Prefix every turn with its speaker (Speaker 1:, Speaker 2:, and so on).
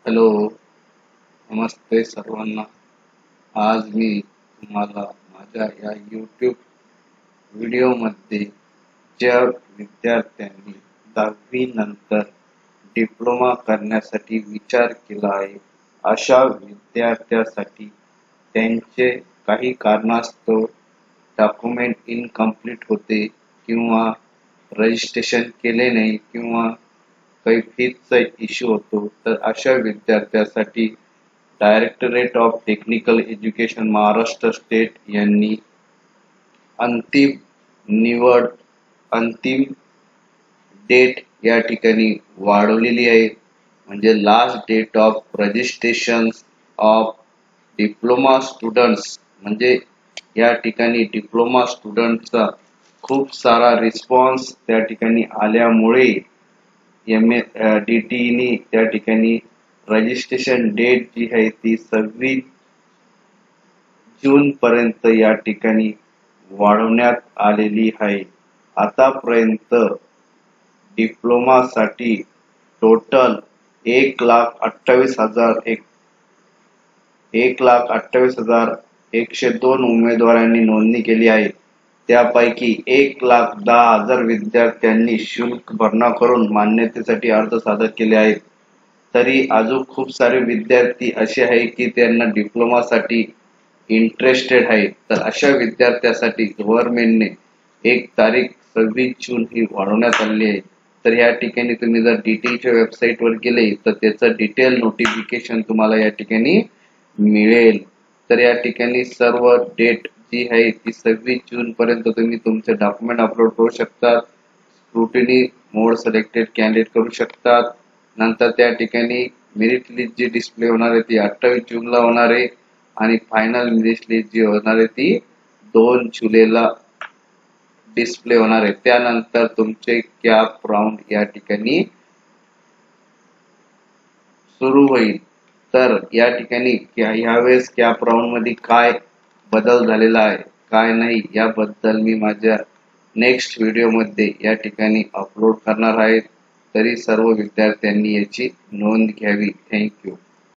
Speaker 1: Hello, नमस्ते सर्वांना. आज मी तुम्हाला माझ्या या YouTube व्हिडिओमध्ये ज्या विद्यार्थ्यांनी 10वी नंतर डिप्लोमा करण्यासाठी विचार केला आहे, अशा विद्यार्थ्यांसाठी त्यांचे काही कारणास्तव डॉक्युमेंट इनकम्प्लीट होते किंवा रजिस्ट्रेशन केले नाही किंवा काही फीचा इश्यू होतो, तर अशा विद्यार्थ्यांसाठी directorate of technical education Maharashtra state यांनी अंतिम निवड अंतिम डेट या ठिकाणी वाढवलेली आहे. म्हणजे last date of registration of diploma students, म्हणजे या ठिकाणी डिप्लोमा स्टुडंटचा खूप सारा रिस्पॉन्स त्या ठिकाणी आल्यामुळे DTE त्या ठिकाणी रजिस्ट्रेशन डेट जी आहे ती 26 जून पर्यंत या ठिकाणी वाढवण्यात आलेली आहे. आतापर्यंत डिप्लोमासाठी टोटल 1,28,102 उमेदवारांनी नोंदणी केली आहे. त्यापैकी 1,10,000 विद्यार्थ्यांनी शुल्क भरणा करून मान्यतेसाठी अर्ज सादर केले आहेत. तरी अजून खूप सारे विद्यार्थी असे आहे की त्यांना डिप्लोमासाठी इंटरेस्टेड आहे. तर अशा विद्यार्थ्यांसाठी गव्हर्नमेंटने एक तारीख 26 जून ही वाढवण्यात आली आहे. तर या ठिकाणी तुम्ही जर DTEच्या वेबसाईटवर गेले तर त्याचं डिटेल नोटिफिकेशन तुम्हाला या ठिकाणी मिळेल. तर या ठिकाणी सर्व डेट जी आहे ती 26 जून पर्यंत तुम्ही तुमचे डॉक्युमेंट अपलोड करू शकतात. स्क्रुटिनी मोड सिलेक्टेड कॅन्डिडेट करू शकतात. नंतर त्या ठिकाणी मेरिट लिस्ट जी डिस्प्ले होणार आहे ती 28 जूनला होणार आहे आणि फायनल मेरिट लिस्ट जी होणार आहे ती 2 जुलैला डिस्प्ले होणार आहे. त्यानंतर तुमचे कॅप राऊंड या ठिकाणी सुरू होईल. तर या ठिकाणी यावेळेस कॅप राऊंड मध्ये काय बदल झालेला आहे काय नाही याबद्दल मी माझ्या नेक्स्ट व्हिडिओमध्ये या ठिकाणी अपलोड करणार आहे. तरी सर्व विद्यार्थ्यांनी याची नोंद घ्यावी. थँक्यू.